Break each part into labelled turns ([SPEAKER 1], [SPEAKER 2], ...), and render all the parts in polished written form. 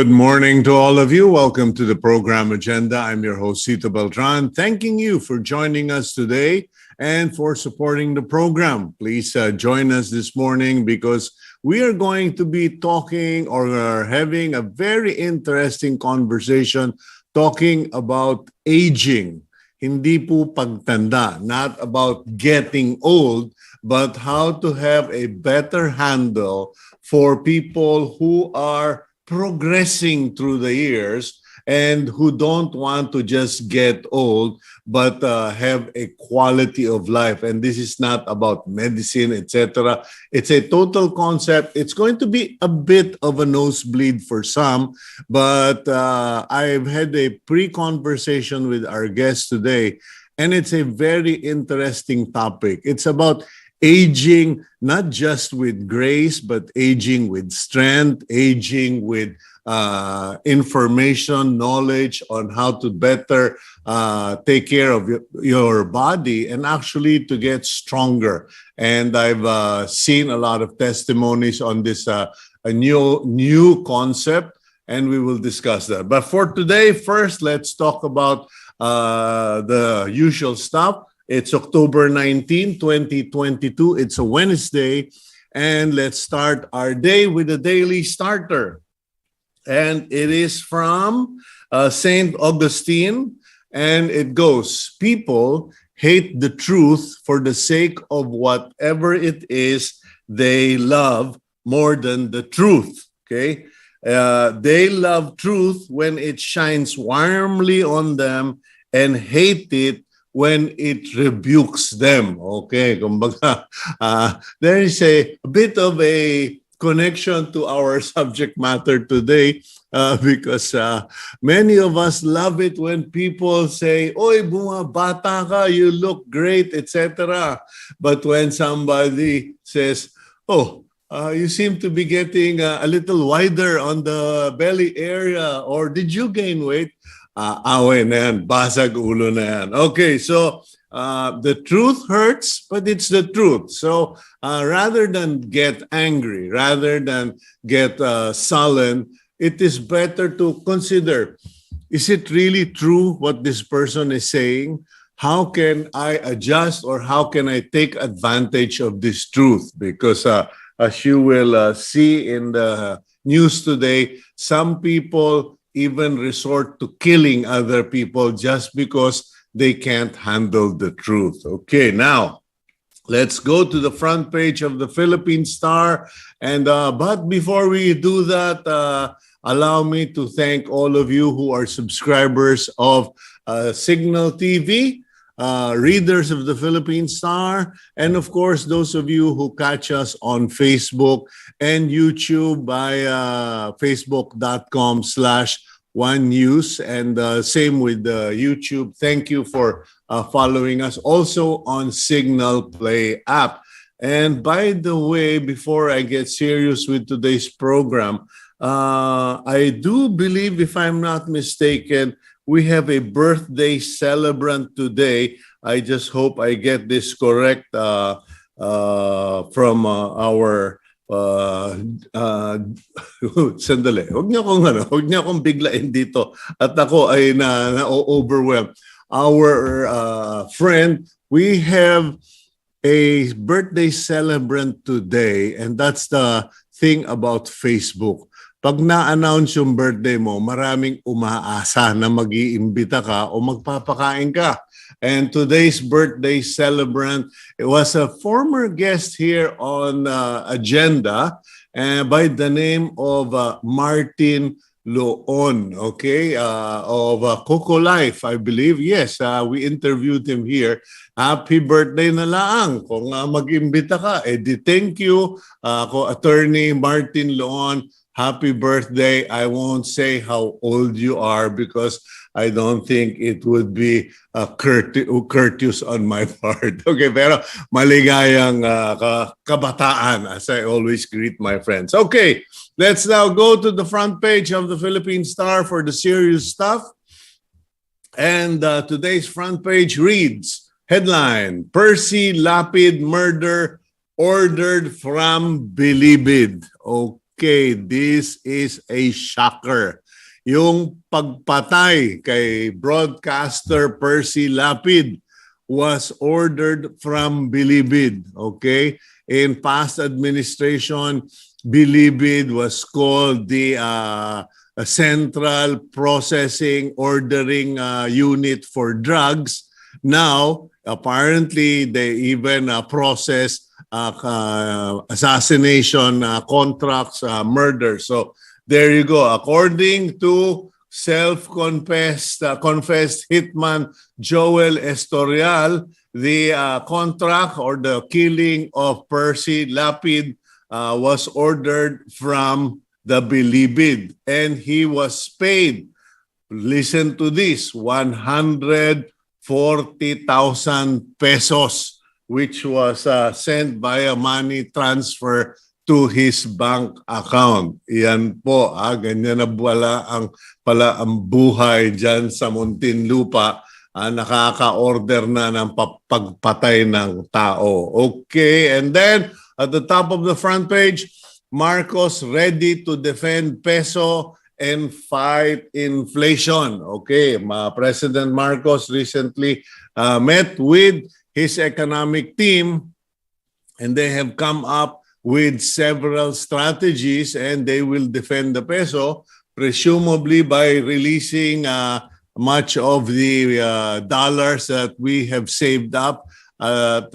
[SPEAKER 1] Good morning to all of you. Welcome to the program agenda. I'm your host, Cito Beltran, thanking you for joining us today and for supporting the program. Please join us this morning because we are going to be talking or having a very interesting conversation talking about aging. Hindi po pagtanda, not about getting old, but how to have a better handle for people who are progressing through the years and who don't want to just get old but have a quality of life. And this is not about medicine, etc. It's a total concept. It's going to be a bit of a nosebleed for some, but I've had a pre-conversation with our guest today, and it's a very interesting topic. It's about aging, not just with grace, but aging with strength, aging with information, knowledge on how to better take care of your body and actually to get stronger. And I've seen a lot of testimonies on this a new concept, and we will discuss that. But for today, first, let's talk about the usual stuff. It's October 19, 2022. It's a Wednesday. And let's start our day with a daily starter. And it is from St. Augustine. And it goes, people hate the truth for the sake of whatever it is they love more than the truth. Okay? They love truth when it shines warmly on them and hate it when it rebukes them. Okay, kumbaga, there is a bit of a connection to our subject matter today because many of us love it when people say, "Oy, bumabata ka, you look great," etc. But when somebody says, "Oh, you seem to be getting a little wider on the belly area," or "Did you gain weight?" Away na yan, basag ulo na yan. Okay, so the truth hurts, but it's the truth. So rather than get angry, rather than get sullen, it is better to consider, is it really true what this person is saying? How can I adjust, or how can I take advantage of this truth? Because as you will see in the news today, some people even resort to killing other people just because they can't handle the truth. Okay, now let's go to the front page of the Philippine Star. And but before we do that, allow me to thank all of you who are subscribers of Cignal TV, readers of the Philippine Star, and of course, those of you who catch us on Facebook and YouTube by facebook.com/OneNews, and same with YouTube. Thank you for following us also on Cignal Play app. And by the way, before I get serious with today's program, I do believe, if I'm not mistaken, we have a birthday celebrant today. I just hope I get this correct from our sandali. Huwag niyo akong biglain dito at ako ay na-overwhelmed. Our friend, we have a birthday celebrant today, and that's the thing about Facebook. Pag na-announce yung birthday mo, maraming umaasa na mag-iimbita ka o magpapakain ka. And today's birthday celebrant, it was a former guest here on Agenda by the name of Martin Loon, okay, of Coco Life, I believe. Yes, we interviewed him here. Happy birthday na lang. Kung mag-imbita ka, thank you, Attorney Martin Loon. Happy birthday. I won't say how old you are because I don't think it would be courteous on my part. Okay, pero maligayang kabataan, as I always greet my friends. Okay, let's now go to the front page of the Philippine Star for the serious stuff. And today's front page reads, headline, Percy Lapid murder ordered from Bilibid. Okay. Okay, this is a shocker. Yung pagpatay kay broadcaster Percy Lapid was ordered from Bilibid. Okay? In past administration, Bilibid was called the Central Processing Ordering Unit for Drugs. Now, apparently, they even process assassination contracts, murder. So there you go. According to confessed hitman Joel Estorial, the contract or the killing of Percy Lapid was ordered from the Bilibid, and he was paid, listen to this, 140,000 pesos, which was sent via money transfer to his bank account. Iyan po, ganyan na pala ang buhay dyan sa Muntinlupa. Nakaka-order na ng pagpatay ng tao. Okay, and then at the top of the front page, Marcos ready to defend peso and fight inflation. Okay, President Marcos recently met with his economic team, and they have come up with several strategies, and they will defend the peso, presumably by releasing much of the dollars that we have saved up at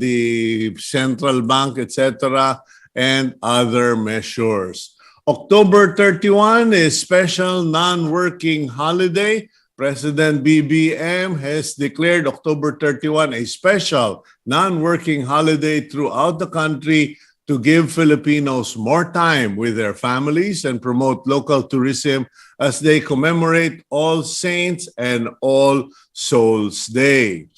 [SPEAKER 1] the central bank, etc., and other measures. October 31 is special non-working holiday. President BBM has declared October 31 a special non-working holiday throughout the country to give Filipinos more time with their families and promote local tourism as they commemorate All Saints and All Souls Day.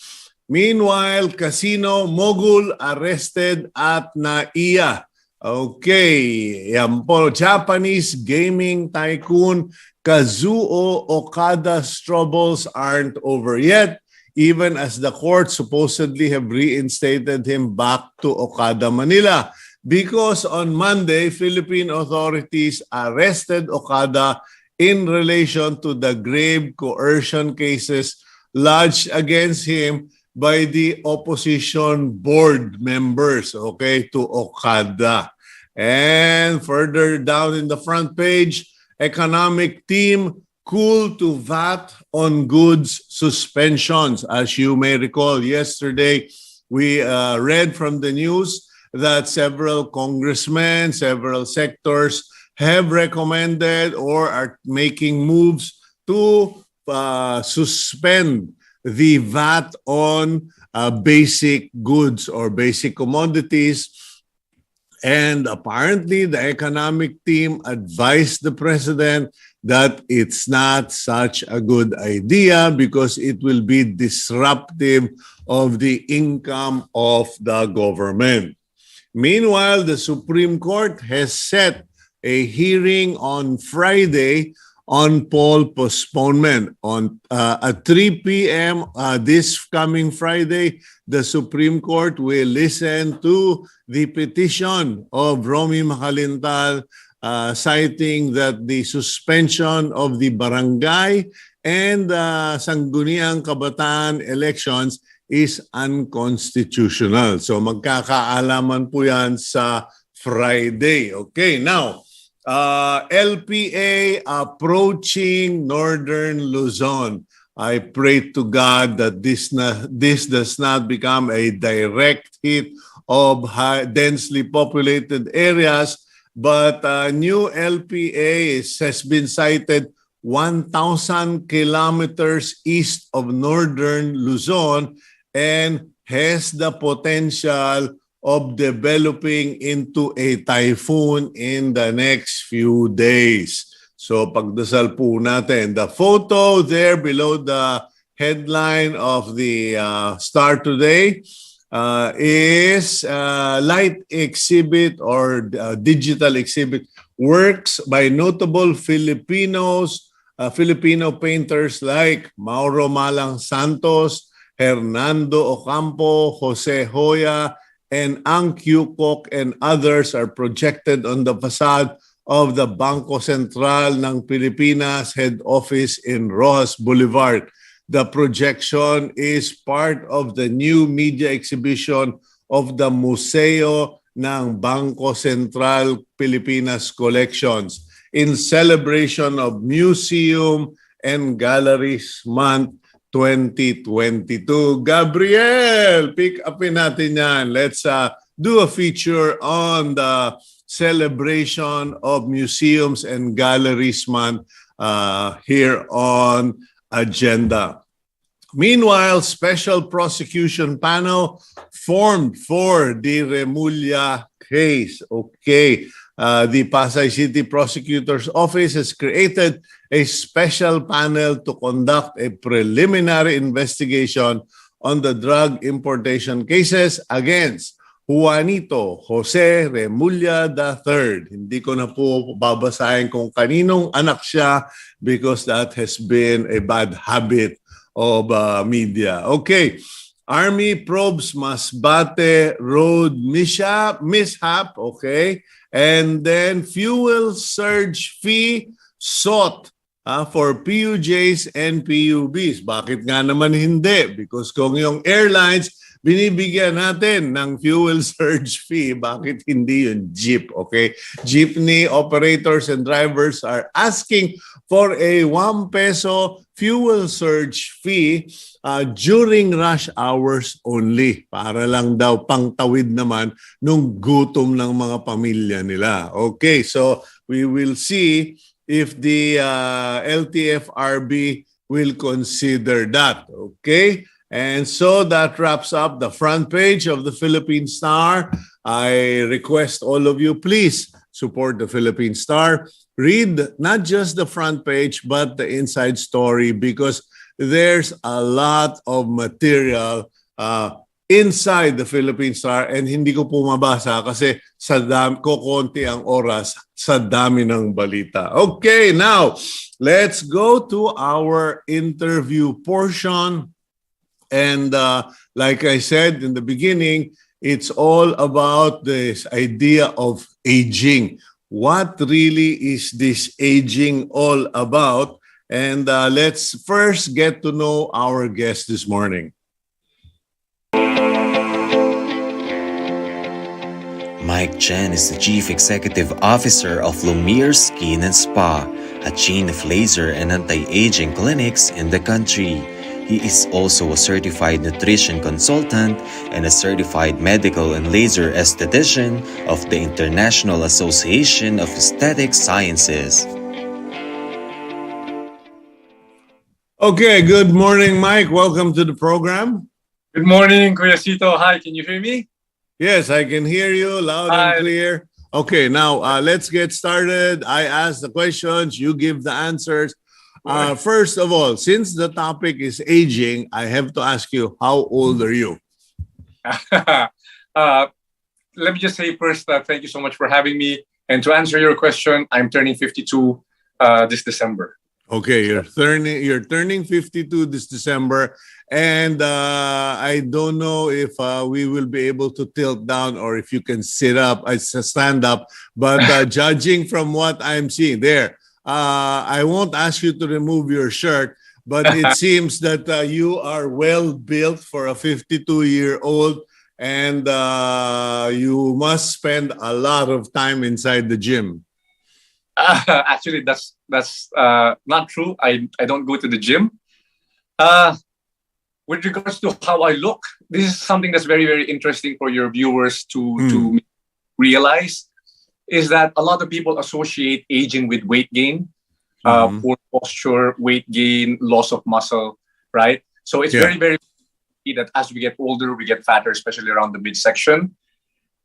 [SPEAKER 1] Meanwhile, casino mogul arrested at NAIA. Okay, yan po, Japanese gaming tycoon Kazuo Okada's troubles aren't over yet, even as the court supposedly have reinstated him back to Okada, Manila. Because on Monday, Philippine authorities arrested Okada in relation to the grave coercion cases lodged against him by the opposition board members, okay, to Okada. And further down in the front page, economic team cool to VAT on goods suspensions. As you may recall, yesterday we read from the news that several congressmen, several sectors have recommended or are making moves to suspend the VAT on basic goods or basic commodities. And apparently, the economic team advised the president that it's not such a good idea because it will be disruptive of the income of the government. Meanwhile, the Supreme Court has set a hearing on Friday on poll postponement. At 3 p.m. This coming Friday, the Supreme Court will listen to the petition of Romy Macalintal citing that the suspension of the barangay and Sangguniang Kabataan elections is unconstitutional. So magkakaalaman po yan sa Friday. Okay, now, LPA approaching Northern Luzon. I pray to God that this does not become a direct hit of densely populated areas, but new LPA has been sited 1,000 kilometers east of Northern Luzon and has the potential of developing into a typhoon in the next few days. So pagdasal po natin. The photo there below the headline of the Star Today is light exhibit or digital exhibit works by notable Filipino painters like Mauro Malang Santos, Hernando Ocampo, Jose Hoya, and Ang Q. Kok and others are projected on the facade of the Bangko Sentral ng Pilipinas head office in Rojas Boulevard. The projection is part of the new media exhibition of the Museo ng Bangko Sentral Pilipinas Collections in celebration of Museum and Galleries Month 2022. Gabriel, pick upin natin yan. Let's do a feature on the celebration of Museums and Galleries Month here on Agenda. Meanwhile, special prosecution panel formed for the Remulla case. Okay. The Pasay City Prosecutor's Office has created a special panel to conduct a preliminary investigation on the drug importation cases against Juanito Jose Remulla III. Hindi ko na po babasahin kung kaninong anak siya because that has been a bad habit of media. Okay. Army probes Masbate Road mishap. Okay. And then fuel surge fee sought for PUJs and PUBs. Bakit nga naman hindi? Because kung yung airlines binibigyan natin ng fuel surge fee, bakit hindi yung jeep? Okay? Jeepney operators and drivers are asking for a 1 peso fuel surge fee during rush hours only. Para lang daw pangtawid naman nung gutom ng mga pamilya nila. Okay, so we will see if the LTFRB will consider that. Okay? And so that wraps up the front page of the Philippine Star. I request all of you, please support the Philippine Star. Read not just the front page, but the inside story because there's a lot of material inside the Philippine Star and hindi ko po mabasa kasi konti ang oras sa dami ng balita. Okay, now let's go to our interview portion. And like I said in the beginning, it's all about this idea of aging. What really is this aging all about? And let's first get to know our guest this morning.
[SPEAKER 2] Mike Chen is the Chief Executive Officer of Lumiere Skin and Spa, a chain of laser and anti-aging clinics in the country. He is also a certified nutrition consultant and a certified medical and laser esthetician of the International Association of Aesthetic Sciences.
[SPEAKER 1] Okay, good morning, Mike. Welcome to the program.
[SPEAKER 3] Good morning, Kuya Cito. Hi, can you hear me?
[SPEAKER 1] Yes, I can hear you loud and clear. Okay, now let's get started. I ask the questions, you give the answers. First of all, since the topic is aging, I have to ask you, how old are you?
[SPEAKER 3] Let me just say first, thank you so much for having me. And to answer your question, I'm turning 52 this December.
[SPEAKER 1] Okay, you're turning 52 this December. And I don't know if we will be able to tilt down or if you can stand up. But judging from what I'm seeing there, I won't ask you to remove your shirt, but it seems that you are well built for a 52-year-old and you must spend a lot of time inside the gym.
[SPEAKER 3] Actually, that's not true. I don't go to the gym. With regards to how I look, this is something that's very, very interesting for your viewers to realize. Is that a lot of people associate aging with weight gain, poor posture, weight gain, loss of muscle, right? So it's very, very that as we get older, we get fatter, especially around the midsection.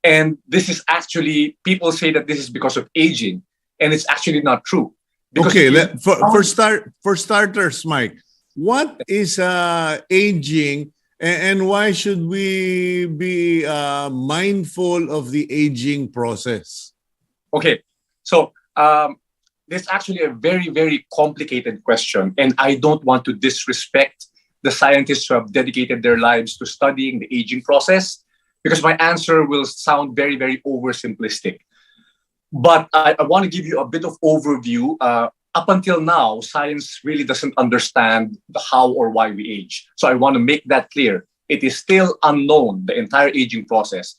[SPEAKER 3] And this is actually, people say that this is because of aging, and it's actually not true.
[SPEAKER 1] Okay, for starters, Mike, what is aging and why should we be mindful of the aging process?
[SPEAKER 3] Okay, so this is actually a very, very complicated question, and I don't want to disrespect the scientists who have dedicated their lives to studying the aging process, because my answer will sound very, very oversimplistic. But I want to give you a bit of overview. Up until now, science really doesn't understand the how or why we age. So I want to make that clear. It is still unknown, the entire aging process.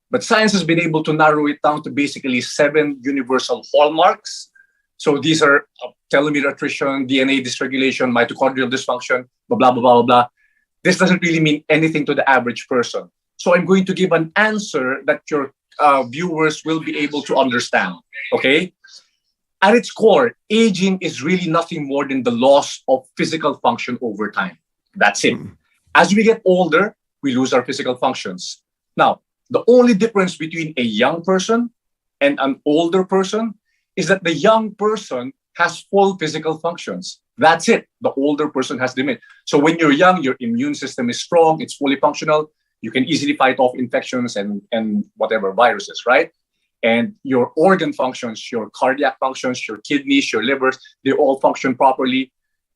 [SPEAKER 3] But science has been able to narrow it down to basically 7 universal hallmarks. So these are telomere attrition, DNA dysregulation, mitochondrial dysfunction, blah, blah, blah, blah, blah. This doesn't really mean anything to the average person. So I'm going to give an answer that your viewers will be able to understand, okay? At its core, aging is really nothing more than the loss of physical function over time. That's it. As we get older, we lose our physical functions. Now, the only difference between a young person and an older person is that the young person has full physical functions. That's it. The older person has limit. So when you're young, your immune system is strong, it's fully functional. You can easily fight off infections and whatever viruses, right? And your organ functions, your cardiac functions, your kidneys, your livers, they all function properly.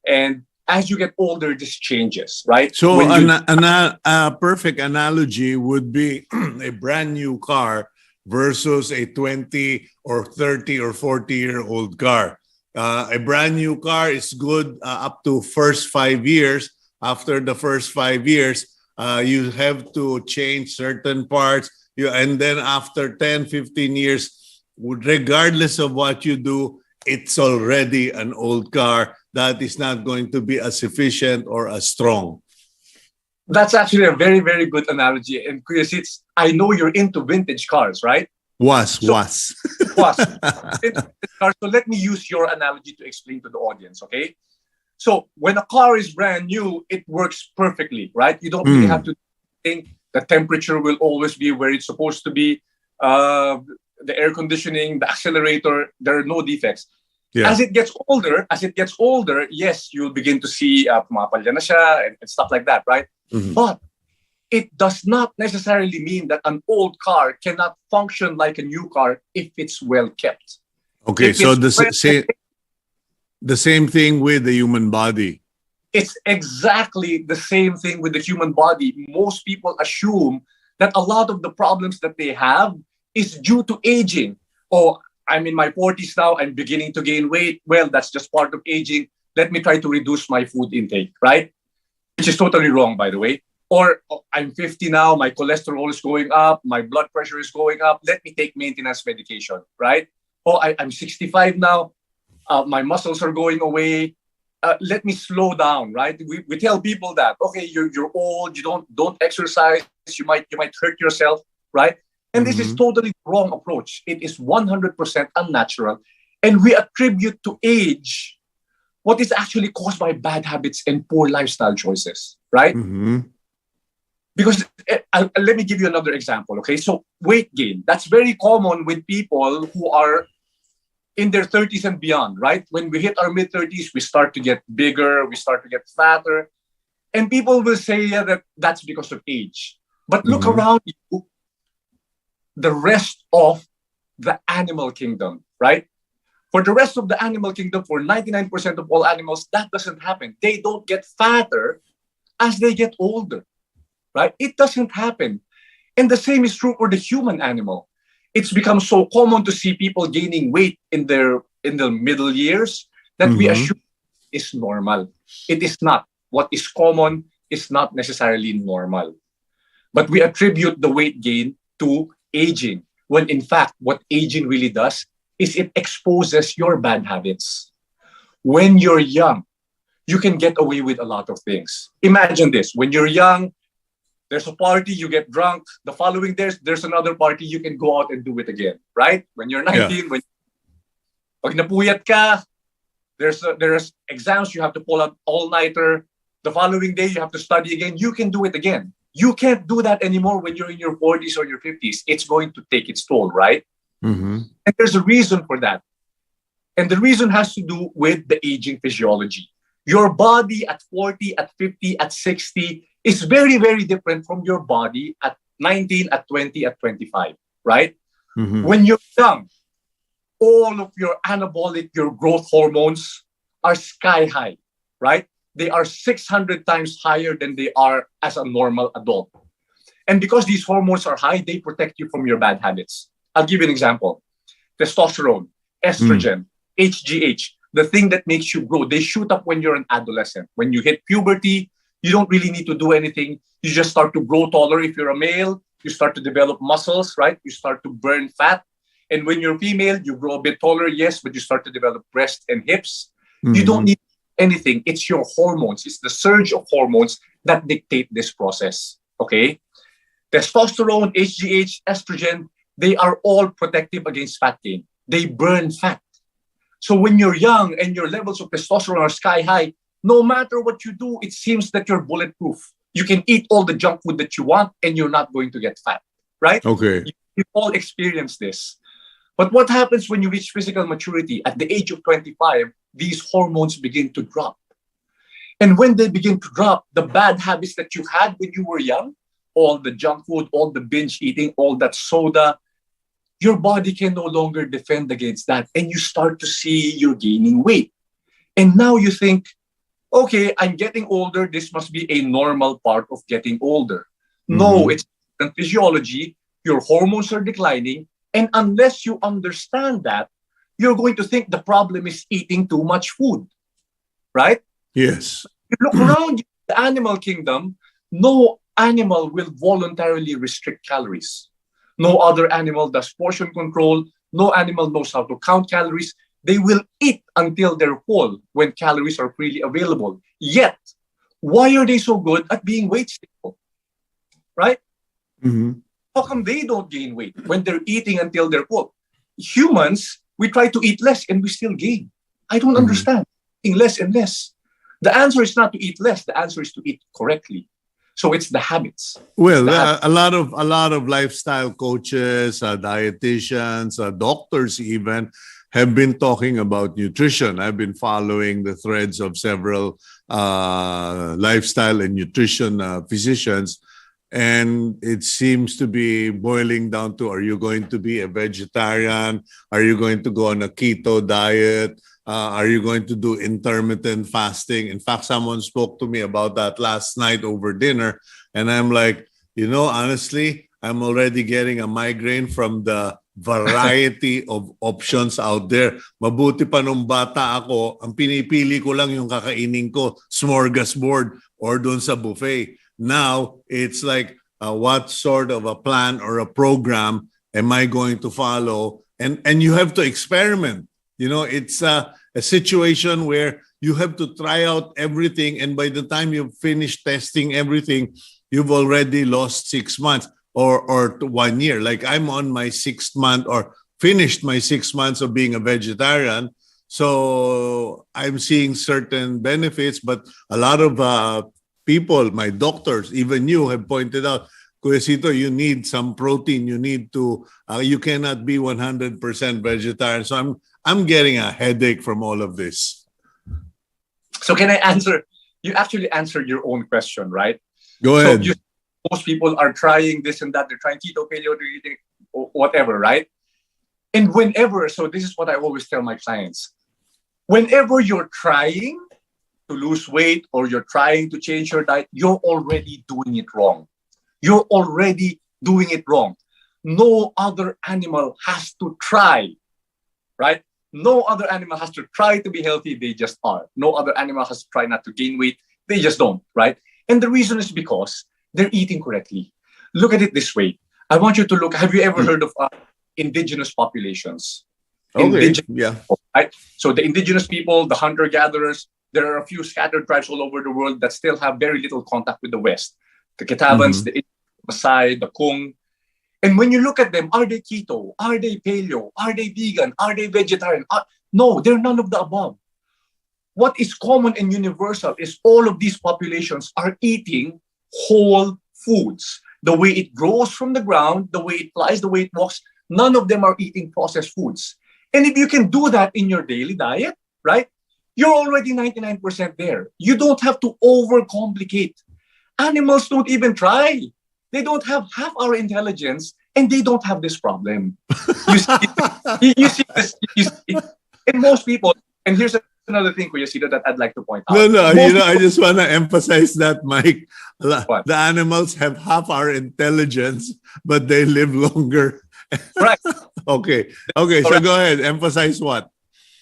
[SPEAKER 3] And as you get older, this changes, right?
[SPEAKER 1] So a perfect analogy would be a brand new car versus a 20 or 30 or 40-year-old car. A brand new car is good up to first 5 years. After the first 5 years, you have to change certain parts. And then after 10, 15 years, regardless of what you do, it's already an old car that is not going to be as efficient or as strong.
[SPEAKER 3] That's actually a very, very good analogy. And Chris, I know you're into vintage cars, right?
[SPEAKER 1] Was.
[SPEAKER 3] Was. So let me use your analogy to explain to the audience, okay? So when a car is brand new, it works perfectly, right? You don't really have to think. The temperature will always be where it's supposed to be. The air conditioning, the accelerator, there are no defects. Yeah. As it gets older, yes, you'll begin to see pumapalya na siya and stuff like that, right? Mm-hmm. But it does not necessarily mean that an old car cannot function like a new car if it's well kept.
[SPEAKER 1] Okay, so the same thing with the human body.
[SPEAKER 3] It's exactly the same thing with the human body. Most people assume that a lot of the problems that they have is due to aging. Oh, I'm in my 40s now, I'm beginning to gain weight. Well, that's just part of aging. Let me try to reduce my food intake, right? Which is totally wrong, by the way. Or I'm 50 now, my cholesterol is going up, my blood pressure is going up. Let me take maintenance medication, right? Oh, I'm 65 now, my muscles are going away. Let me slow down, right? We tell people that, okay, you're old, you don't exercise, you might hurt yourself, right? And this is totally wrong approach. It is 100% unnatural. And we attribute to age what is actually caused by bad habits and poor lifestyle choices, right? Mm-hmm. Because let me give you another example, okay? So weight gain, that's very common with people who are in their 30s and beyond, right? When we hit our mid-30s, we start to get bigger, we start to get fatter. And people will say that's because of age. But look around you, the rest of the animal kingdom, right? For the rest of the animal kingdom, for 99% of all animals, that doesn't happen. They don't get fatter as they get older, right? It doesn't happen. And the same is true for the human animal. It's become so common to see people gaining weight in the middle years that we assume is normal. It is not. What is common is not necessarily normal. But we attribute the weight gain to aging, when in fact, what aging really does is it exposes your bad habits. When you're young, you can get away with a lot of things. Imagine this. When you're young, there's a party, you get drunk. The following day, there's another party, you can go out and do it again, right? When you're 19, pag napuyat ka, there's exams, you have to pull out all-nighter. The following day, you have to study again. You can do it again. You can't do that anymore when you're in your 40s or your 50s. It's going to take its toll, right? Mm-hmm. And there's a reason for that. And the reason has to do with the aging physiology. Your body at 40, at 50, at 60 is very, very different from your body at 19, at 20, at 25, right? Mm-hmm. When you're young, all of your anabolic, your growth hormones are sky high, right? They are 600 times higher than they are as a normal adult. And because these hormones are high, they protect you from your bad habits. I'll give you an example. testosterone, estrogen, HGH, the thing that makes you grow. They shoot up when you're an adolescent. When you hit puberty, you don't really need to do anything. You just start to grow taller if you're a male. You start to develop muscles, right? You start to burn fat. And when you're female, you grow a bit taller, yes, but you start to develop breasts and hips. You don't need anything. It's your hormones. It's the surge of hormones that dictate this process, okay? Testosterone, HGH, estrogen, they are all protective against fat gain. They burn fat. So when you're young and your levels of testosterone are sky high, no matter what you do, it seems that you're bulletproof. You can eat all the junk food that you want and you're not going to get fat, right?
[SPEAKER 1] Okay.
[SPEAKER 3] You all experience this. But what happens when you reach physical maturity? At the age of 25, these hormones begin to drop. And when they begin to drop, the bad habits that you had when you were young, all the junk food, all the binge eating, all that soda, your body can no longer defend against that. And you start to see you're gaining weight. And now you think, okay, I'm getting older. This must be a normal part of getting older. No, it's physiology. Your hormones are declining. And unless you understand that, you're going to think the problem is eating too much food, right?
[SPEAKER 1] Yes.
[SPEAKER 3] You look around the animal kingdom, no animal will voluntarily restrict calories. No other animal does portion control. No animal knows how to count calories. They will eat until they're full when calories are freely available. Yet, why are they so good at being weight stable? Right? How come they don't gain weight when they're eating until they're full? Humans, we try to eat less and we still gain. I don't understand. Eating less and less. The answer is not to eat less. The answer is to eat correctly. So it's the habits.
[SPEAKER 1] Well, a lot of lifestyle coaches, dietitians, doctors even have been talking about nutrition. I've been following the threads of several lifestyle and nutrition physicians, and it seems to be boiling down to: are you going to be a vegetarian? Are you going to go on a keto diet? Are you going to do intermittent fasting? In fact, someone spoke to me about that last night over dinner. And I'm like, honestly, I'm already getting a migraine from the variety of options out there. Mabuti pa nung bata ako, ang pinipili ko lang yung kakainin ko, smorgasbord or doon sa buffet. Now, it's like, what sort of a plan or a program am I going to follow? And you have to experiment. It's a situation where you have to try out everything, and by the time you've finished testing everything, you've already lost 6 months or 1 year. Like I'm on my 6th month or finished my 6 months of being a vegetarian. So I'm seeing certain benefits, but a lot of people, my doctors, even you have pointed out, Kuya Cito, you need some protein. You need to, you cannot be 100% vegetarian. So I'm getting a headache from all of this.
[SPEAKER 3] So can I answer? You actually answered your own question, right?
[SPEAKER 1] Go ahead.
[SPEAKER 3] So most people are trying this and that. They're trying keto, paleo, they're eating whatever, right? And so this is what I always tell my clients. Whenever you're trying to lose weight or you're trying to change your diet, you're already doing it wrong. You're already doing it wrong. No other animal has to try, right? No other animal has to try to be healthy. They just are. No other animal has to try not to gain weight. They just don't, right? And the reason is because they're eating correctly. Look at it this way. I want you to look. Have you ever heard of indigenous populations?
[SPEAKER 1] Okay, yeah.
[SPEAKER 3] Right? So the indigenous people, the hunter-gatherers, there are a few scattered tribes all over the world that still have very little contact with the West. The Kitavans, the Maasai, the Kung. And when you look at them, are they keto? Are they paleo? Are they vegan? Are they vegetarian? No, they're none of the above. What is common and universal is all of these populations are eating whole foods. The way it grows from the ground, the way it flies, the way it walks, none of them are eating processed foods. And if you can do that in your daily diet, right, you're already 99% there. You don't have to overcomplicate. Animals don't even try. They don't have half our intelligence, and they don't have this problem. You see this. And most people, and here's another thing, Kuya Cito, that I'd like to point out.
[SPEAKER 1] No, I just want to emphasize that, Mike. The animals have half our intelligence, but they live longer.
[SPEAKER 3] Right.
[SPEAKER 1] Okay. Okay. So go ahead. Emphasize what?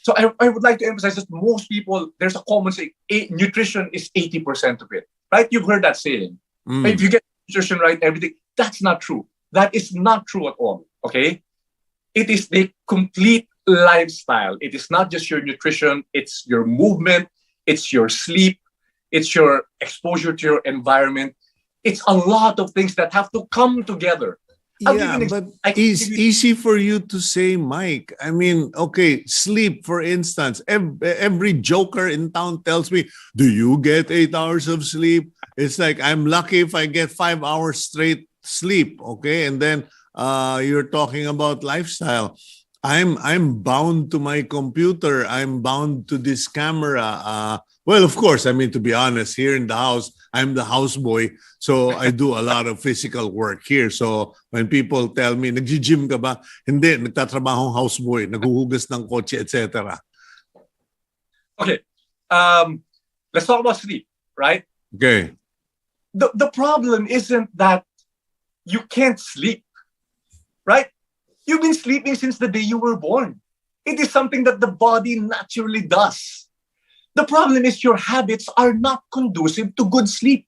[SPEAKER 3] So I would like to emphasize that most people, there's a common saying, nutrition is 80% of it, right? You've heard that saying. If you get nutrition right, everything, that's not true. That is not true at all, okay? It is the complete lifestyle. It is not just your nutrition, it's your movement, it's your sleep, it's your exposure to your environment. It's a lot of things that have to come together.
[SPEAKER 1] Yeah, but it's easy for you to say, Mike. I mean, okay, sleep, for instance. Every joker in town tells me, do you get 8 hours of sleep? It's like, I'm lucky if I get 5 hours straight sleep, okay? And then you're talking about lifestyle. I'm bound to my computer. I'm bound to this camera. Well, of course, I mean, to be honest, here in the house, I'm the houseboy. So I do a lot of physical work here. So when people tell me, nag-gym ka ba? Hindi, nagtatrabahong houseboy, naghuhugas ng kotse, etc.
[SPEAKER 3] Okay. Let's talk about sleep, right?
[SPEAKER 1] Okay.
[SPEAKER 3] The problem isn't that you can't sleep, right? You've been sleeping since the day you were born. It is something that the body naturally does. The problem is your habits are not conducive to good sleep.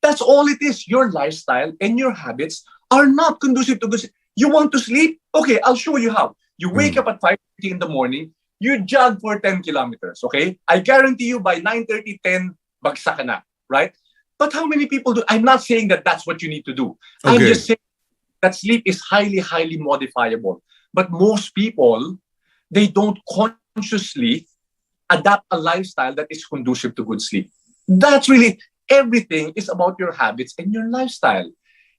[SPEAKER 3] That's all it is. Your lifestyle and your habits are not conducive to good sleep. You want to sleep? Okay, I'll show you how. You wake up at 5:30 in the morning, you jog for 10 kilometers, okay? I guarantee you by 9:30, 10, bagsak ka na, right? But how many people do? I'm not saying that that's what you need to do.
[SPEAKER 1] Okay.
[SPEAKER 3] I'm just saying that sleep is highly, highly modifiable. But most people, they don't consciously adapt a lifestyle that is conducive to good sleep. That's really, everything is about your habits and your lifestyle.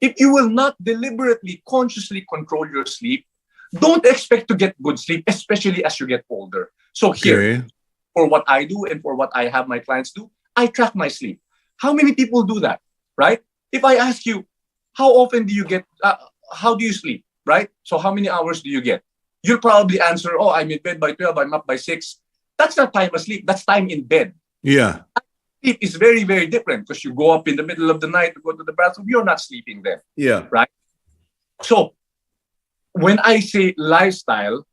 [SPEAKER 3] If you will not deliberately, consciously control your sleep, don't expect to get good sleep, especially as you get older. So here, for what I do and for what I have my clients do, I track my sleep. How many people do that, right? If I ask you, how often do you get, how do you sleep, right? So how many hours do you get? You'll probably answer, oh, I'm in bed by 12, I'm up by 6. That's not time asleep. That's time in bed.
[SPEAKER 1] Yeah.
[SPEAKER 3] Sleep is very, very different because you go up in the middle of the night to go to the bathroom. You're not sleeping then.
[SPEAKER 1] Yeah.
[SPEAKER 3] Right? So when I say lifestyle,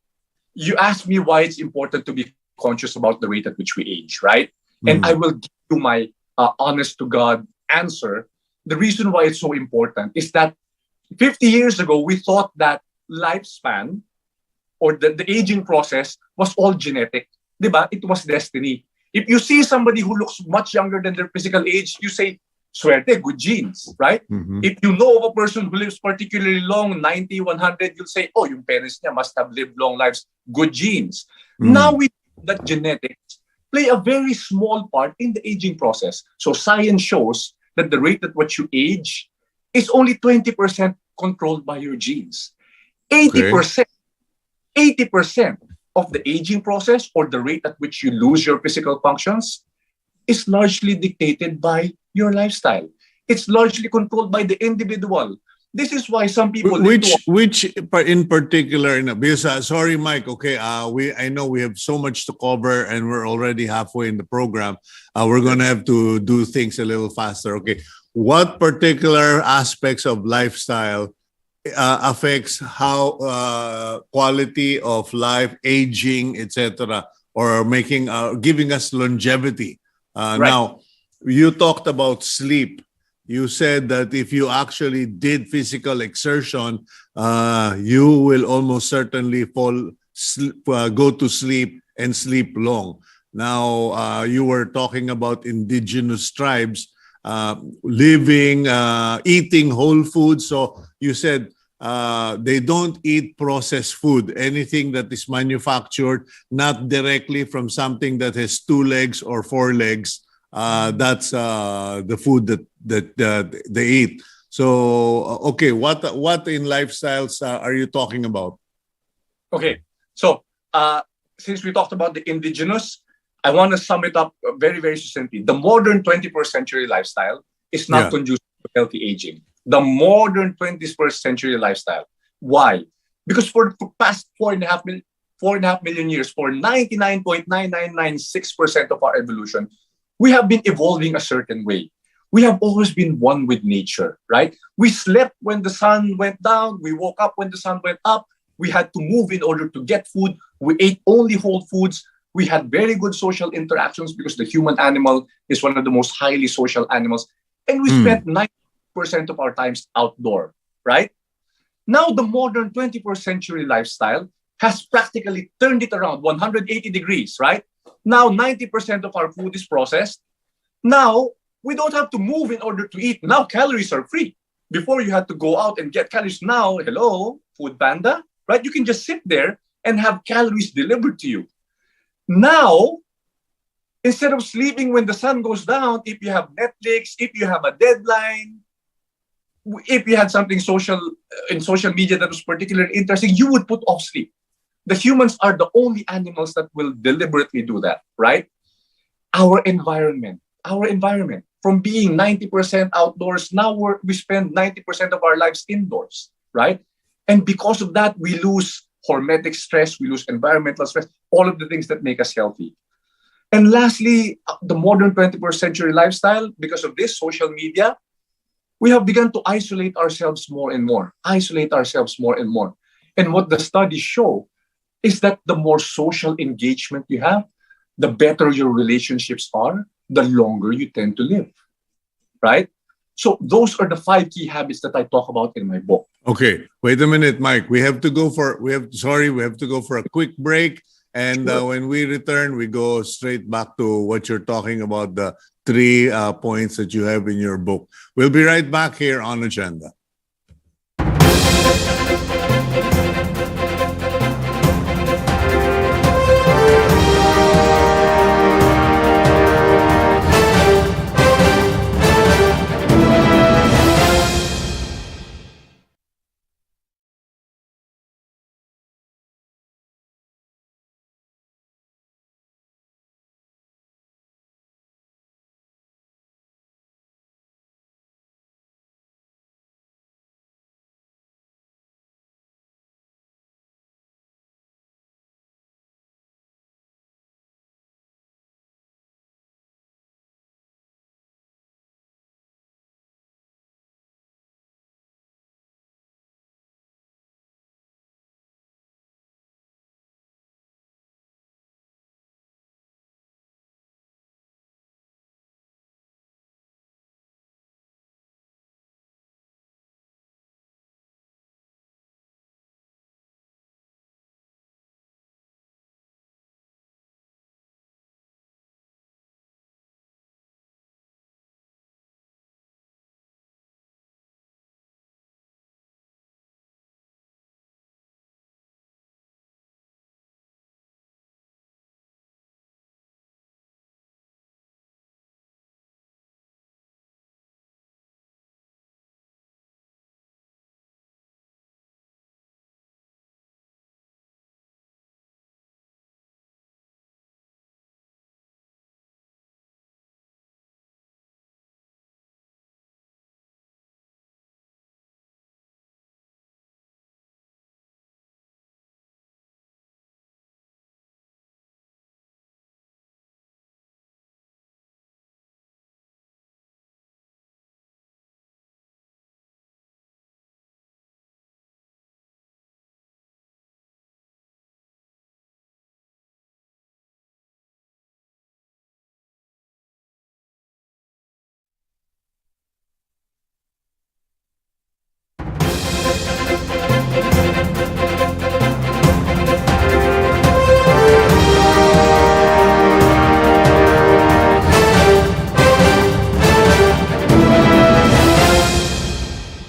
[SPEAKER 3] you ask me why it's important to be conscious about the rate at which we age, right? And I will give you my honest to God answer. The reason why it's so important is that 50 years ago, we thought that lifespan or the aging process was all genetic. Diba? It was destiny. If you see somebody who looks much younger than their physical age, you say, suerte, good genes, right? If you know of a person who lives particularly long, 90, 100, you'll say, oh, yung parents niya must have lived long lives, good genes. Now we know that genetics play a very small part in the aging process. So science shows that the rate at which you age is only 20% controlled by your genes. 80%, 80% of the aging process or the rate at which you lose your physical functions is largely dictated by your lifestyle. It's largely controlled by the individual. This is why some people...
[SPEAKER 1] Which in particular, because, sorry, Mike, okay, I know we have so much to cover and we're already halfway in the program. We're going to have to do things a little faster, okay? What particular aspects of lifestyle affects how quality of life, aging, etc., or making giving us longevity? Now, you talked about sleep. You said that if you actually did physical exertion, you will almost certainly go to sleep and sleep long. Now, you were talking about indigenous tribes living, eating whole foods. So you said they don't eat processed food, anything that is manufactured not directly from something that has 2 legs or 4 legs. That's the food that they eat. So, okay, what in lifestyles are you talking about?
[SPEAKER 3] Okay, so since we talked about the indigenous, I want to sum it up very, very succinctly. The modern 21st century lifestyle is not conducive to healthy aging. The modern 21st century lifestyle. Why? Because for the past 4.5 million years, for 99.9996% of our evolution, we have been evolving a certain way. We have always been one with nature, right? We slept when the sun went down. We woke up when the sun went up. We had to move in order to get food. We ate only whole foods. We had very good social interactions because the human animal is one of the most highly social animals. And we spent 90% of our times outdoor, right? Now, the modern 21st century lifestyle has practically turned it around 180 degrees, right? Now, 90% of our food is processed. Now, we don't have to move in order to eat. Now, calories are free. Before, you had to go out and get calories. Now, hello, Food Panda, right? You can just sit there and have calories delivered to you. Now, instead of sleeping when the sun goes down, if you have Netflix, if you have a deadline, if you had something social in social media that was particularly interesting, you would put off sleep. The humans are the only animals that will deliberately do that, right? Our environment, from being 90% outdoors, now we spend 90% of our lives indoors, right? And because of that, we lose hormetic stress, we lose environmental stress, all of the things that make us healthy. And lastly, the modern 21st century lifestyle, because of this social media, we have begun to isolate ourselves more and more. And what the studies show is that the more social engagement you have, the better your relationships are, the longer you tend to live, right? So those are the 5 key habits that I talk about in my book.
[SPEAKER 1] Okay, wait a minute, Mike. We have to go for a quick break. And when we return, we go straight back to what you're talking about, the 3 points that you have in your book. We'll be right back here on Agenda.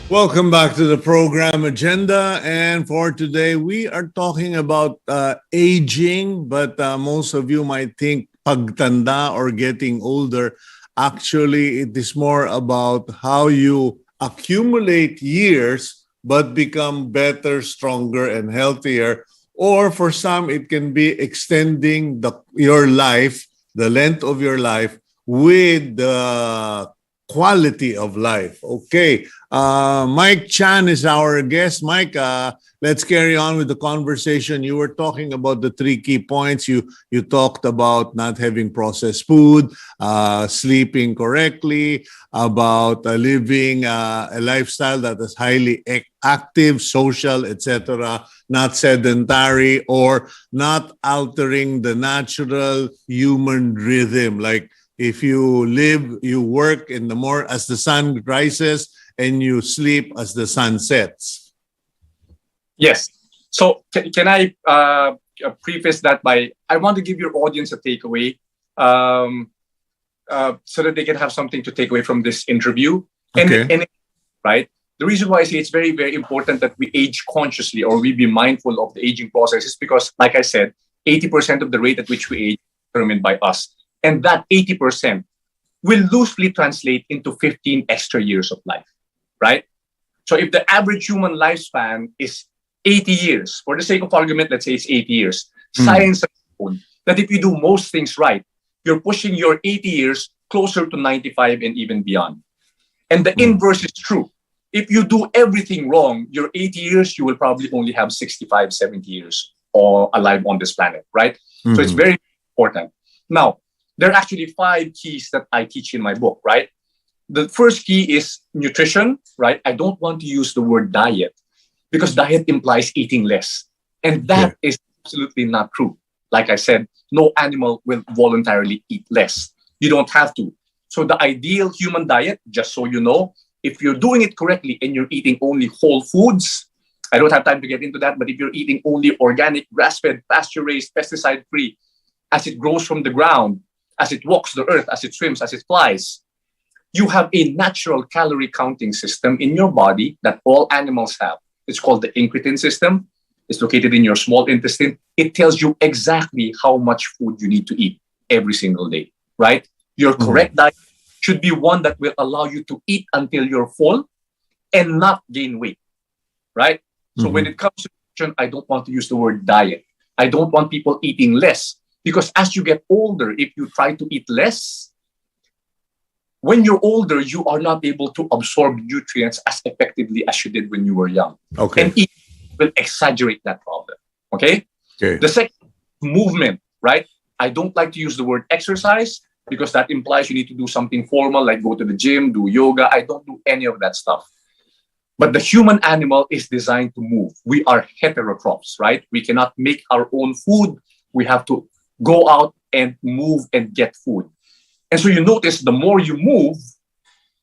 [SPEAKER 1] Welcome back to the program Agenda. And for today, we are talking about aging, but most of you might think pagtanda or getting older. Actually, it is more about how you accumulate years but become better, stronger, and healthier. Or for some, it can be extending your life, the length of your life, with the quality of life. Okay. Mike Chan is our guest. Mike, let's carry on with the conversation. You were talking about the three key points. You talked about not having processed food, sleeping correctly, about living a lifestyle that is highly active, social, etc., not sedentary, or not altering the natural human rhythm. Like if you live, you work in the as the sun rises, and you sleep as the sun sets.
[SPEAKER 3] Yes. So can I preface that by, I want to give your audience a takeaway so that they can have something to take away from this interview.
[SPEAKER 1] Okay.
[SPEAKER 3] And right, the reason why I say it's very, very important that we age consciously or we be mindful of the aging process is because, like I said, 80% of the rate at which we age is determined by us. And that 80% will loosely translate into 15 extra years of life, right? So if the average human lifespan is 80 years, for the sake of argument, let's say it's 80 years, science has shown that if you do most things right, you're pushing your 80 years closer to 95 and even beyond. And the inverse is true. If you do everything wrong, your 80 years, you will probably only have 65, 70 years or alive on this planet, right? So it's very important. Now, there are actually 5 keys that I teach in my book, right? The first key is nutrition, right? I don't want to use the word diet because diet implies eating less. And that is absolutely not true. Like I said, no animal will voluntarily eat less. You don't have to. So the ideal human diet, just so you know, if you're doing it correctly and you're eating only whole foods, I don't have time to get into that, but if you're eating only organic, grass-fed, pasture-raised, pesticide-free, as it grows from the ground, as it walks the earth, as it swims, as it flies, you have a natural calorie counting system in your body that all animals have. It's called the incretin system. It's located in your small intestine. It tells you exactly how much food you need to eat every single day, right? Your correct diet should be one that will allow you to eat until you're full and not gain weight, right? So when it comes to nutrition, I don't want to use the word diet. I don't want people eating less because as you get older, if you try to eat less, when you're older, you are not able to absorb nutrients as effectively as you did when you were young.
[SPEAKER 1] Okay.
[SPEAKER 3] And eating will exaggerate that problem. Okay? The second, movement, right? I don't like to use the word exercise because that implies you need to do something formal like go to the gym, do yoga. I don't do any of that stuff. But the human animal is designed to move. We are heterotrophs, right? We cannot make our own food. We have to go out and move and get food. And so you notice the more you move,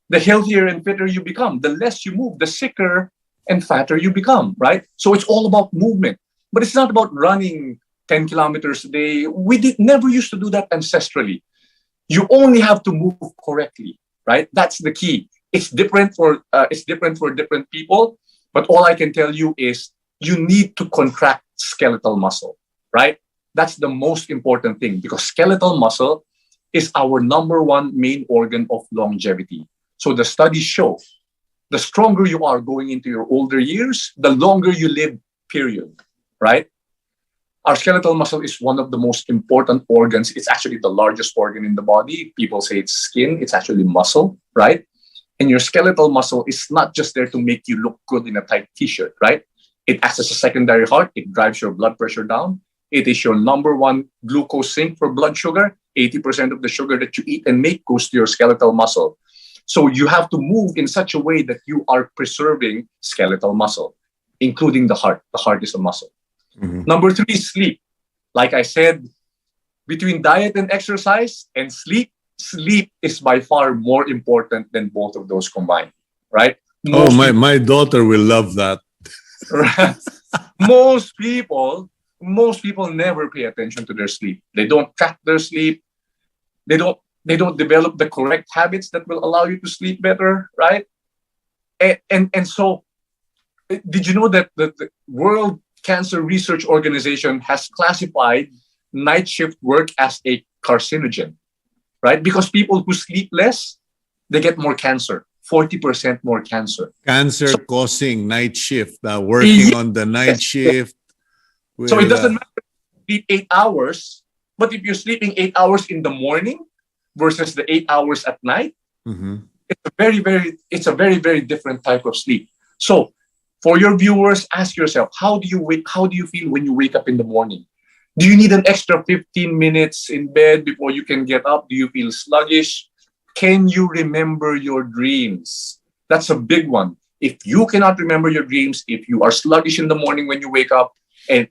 [SPEAKER 3] the healthier and fitter you become. The less you move, the sicker and fatter you become, right? So it's all about movement. But it's not about running 10 kilometers a day. We never used to do that ancestrally. You only have to move correctly, right? That's the key. It's different for different people. But all I can tell you is you need to contract skeletal muscle, right? That's the most important thing because skeletal muscle is our number one main organ of longevity. So the studies show the stronger you are going into your older years, the longer you live, period, right? Our skeletal muscle is one of the most important organs. It's actually the largest organ in the body. People say it's skin. It's actually muscle, right? And your skeletal muscle is not just there to make you look good in a tight t-shirt, right? It acts as a secondary heart. It drives your blood pressure down. It is your number one glucose sink for blood sugar. 80% of the sugar that you eat and make goes to your skeletal muscle. So you have to move in such a way that you are preserving skeletal muscle, including the heart. The heart is a muscle. Number 3, sleep. Like I said, between diet and exercise and sleep is by far more important than both of those combined, right?
[SPEAKER 1] My daughter will love that.
[SPEAKER 3] Most people never pay attention to their sleep. They don't track their sleep. They don't develop the correct habits that will allow you to sleep better, right? And so, did you know that the World Cancer Research Organization has classified night shift work as a carcinogen, right? Because people who sleep less, they get more cancer, 40% more cancer.
[SPEAKER 1] Cancer causing night shift, working on the night shift.
[SPEAKER 3] So it doesn't matter if you sleep 8 hours, but if you're sleeping 8 hours in the morning versus the 8 hours at night, it's a very, very different type of sleep. So for your viewers, ask yourself, how do you feel when you wake up in the morning? Do you need an extra 15 minutes in bed before you can get up? Do you feel sluggish? Can you remember your dreams? That's a big one. If you cannot remember your dreams, if you are sluggish in the morning when you wake up, and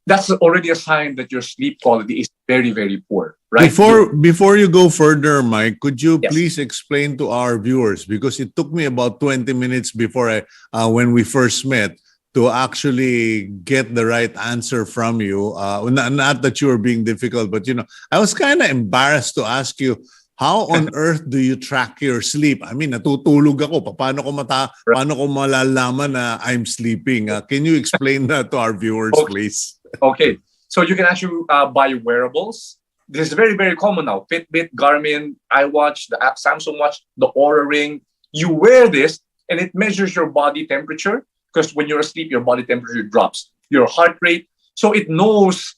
[SPEAKER 3] that's already a sign that your sleep quality is very, very poor, right?
[SPEAKER 1] Before you go further, Mike, could you
[SPEAKER 3] Yes.
[SPEAKER 1] please explain to our viewers, because it took me about 20 minutes before when we first met, to actually get the right answer from you. Not that you were being difficult, but I was kind of embarrassed to ask you, how on earth do you track your sleep? I mean, natutulog ako. Paano ko malalaman na I'm sleeping? Can you explain that to our viewers, please?
[SPEAKER 3] Okay. So you can actually buy wearables. This is very, very common now. Fitbit, Garmin, iWatch, the Samsung Watch, the Oura Ring. You wear this and it measures your body temperature, because when you're asleep, your body temperature drops. Your heart rate. So it knows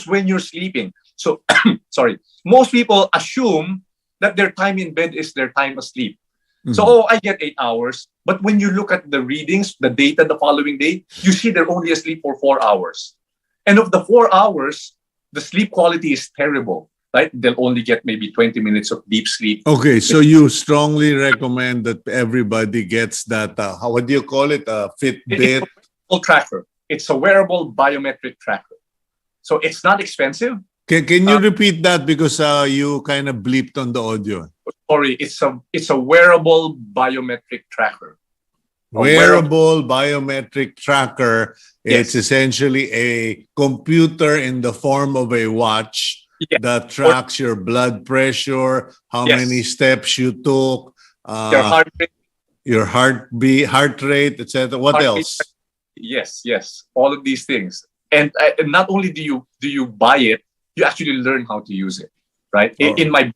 [SPEAKER 3] when you're sleeping. So, sorry. Most people assume that their time in bed is their time asleep. Mm-hmm. So, I get 8 hours. But when you look at the readings, the data the following day, you see they're only asleep for 4 hours. And of the 4 hours, the sleep quality is terrible, right? They'll only get maybe 20 minutes of deep sleep.
[SPEAKER 1] Okay, so you strongly recommend that everybody gets that, what do you call it? Fitbit?
[SPEAKER 3] It's a wearable tracker. It's a wearable biometric tracker. So, it's not expensive.
[SPEAKER 1] Can you repeat that, because you kind of bleeped on the audio?
[SPEAKER 3] Sorry, it's a wearable biometric tracker.
[SPEAKER 1] Wearable biometric tracker.
[SPEAKER 3] Yes.
[SPEAKER 1] It's essentially a computer in the form of a watch that tracks your blood pressure, how many steps you took, your heart rate, etc. What else?
[SPEAKER 3] Yes, all of these things. And not only do you buy it, you actually learn how to use it, right? In my book,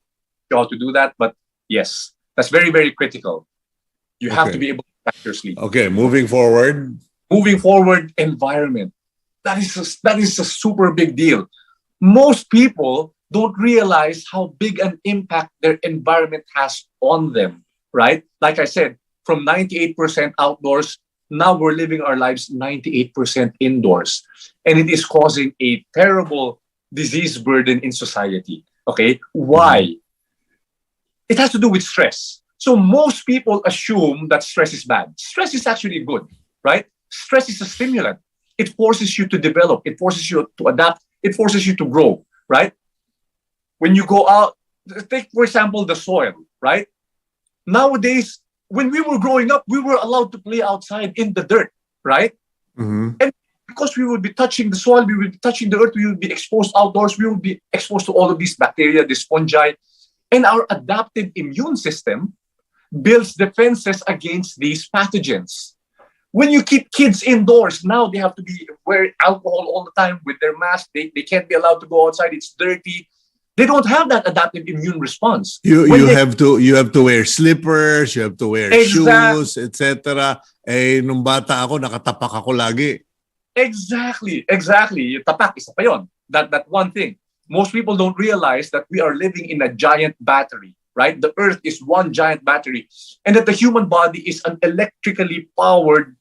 [SPEAKER 3] how to do that, but yes, that's very, very critical. You have to be able to track your sleep.
[SPEAKER 1] Okay, moving forward.
[SPEAKER 3] Environment. That is a super big deal. Most people don't realize how big an impact their environment has on them, right? Like I said, from 98% outdoors, now we're living our lives 98% indoors. And it is causing a terrible disease burden in society. Okay, why? It has to do with stress. So most people assume that stress is bad. Stress is actually good, right? Stress is a stimulant. It forces you to develop. It forces you to adapt. It forces you to grow, right? When you go out, take for example the soil, right? Nowadays, when we were growing up, we were allowed to play outside in the dirt, right?
[SPEAKER 1] Mm-hmm.
[SPEAKER 3] And because we would be touching the soil, we would be touching the earth, we would be exposed outdoors, we would be exposed to all of these bacteria, these fungi. And our adaptive immune system builds defenses against these pathogens. When you keep kids indoors, now they have to be wearing alcohol all the time with their mask. They can't be allowed to go outside. It's dirty. They don't have that adaptive immune response.
[SPEAKER 1] You have to wear slippers, you have to wear shoes, etc. Nung bata ako, nakatapak ako lagi.
[SPEAKER 3] Exactly. Tapak, isa pa yun. That one thing. Most people don't realize that we are living in a giant battery, right? The earth is one giant battery, and that the human body is an electrically powered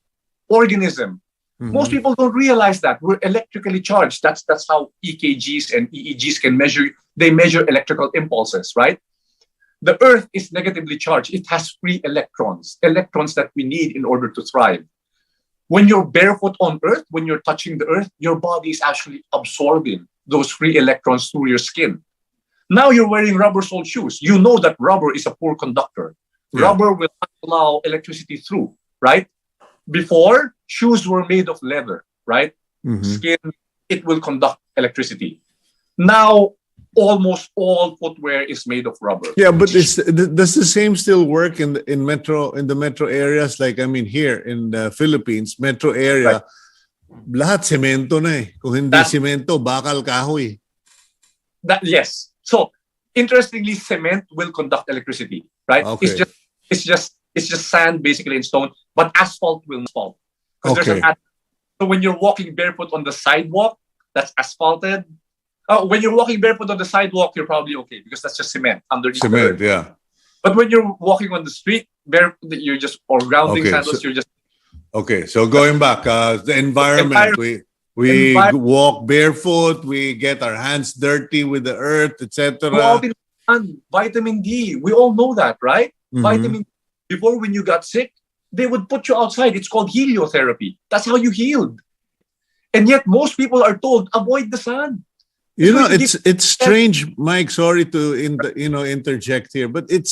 [SPEAKER 3] organism. Mm-hmm. Most people don't realize that we're electrically charged. That's how EKGs and EEGs can measure. They measure electrical impulses, right? The earth is negatively charged. It has free electrons that we need in order to thrive. When you're barefoot on earth, when you're touching the earth, your body is actually absorbing those free electrons through your skin. Now you're wearing rubber-soled shoes. You know that rubber is a poor conductor. Yeah. Rubber will not allow electricity through, right? Before, shoes were made of leather, right? Mm-hmm. Skin, it will conduct electricity. Now, almost all footwear is made of rubber.
[SPEAKER 1] Yeah, but does the same still work in the metro areas? Like, I mean, here in the Philippines, metro area, lahat semento na eh. Kung hindi semento, bakal kahoy.
[SPEAKER 3] Yes. So, interestingly, cement will conduct electricity, right?
[SPEAKER 1] Okay.
[SPEAKER 3] It's just sand basically and stone, but asphalt will not fall.
[SPEAKER 1] Okay.
[SPEAKER 3] So when you're walking barefoot on the sidewalk, that's asphalted. When you're walking barefoot on the sidewalk, you're probably okay because that's just cement underneath.
[SPEAKER 1] Cement, yeah.
[SPEAKER 3] But when you're walking on the street, you're just, or grounding
[SPEAKER 1] Okay,
[SPEAKER 3] sandals,
[SPEAKER 1] so
[SPEAKER 3] you're just
[SPEAKER 1] okay, so going back, the environment,
[SPEAKER 3] environment.
[SPEAKER 1] we
[SPEAKER 3] environment
[SPEAKER 1] walk barefoot, we get our hands dirty with the earth,
[SPEAKER 3] go out
[SPEAKER 1] etc.
[SPEAKER 3] in the sun, vitamin D. We all know that, right?
[SPEAKER 1] Mm-hmm.
[SPEAKER 3] Vitamin D. Before, when you got sick, they would put you outside. It's called heliotherapy. That's how you healed. And yet, most people are told avoid the sun.
[SPEAKER 1] You know,
[SPEAKER 3] going to give
[SPEAKER 1] it's strange, Mike. Sorry to interject here, but it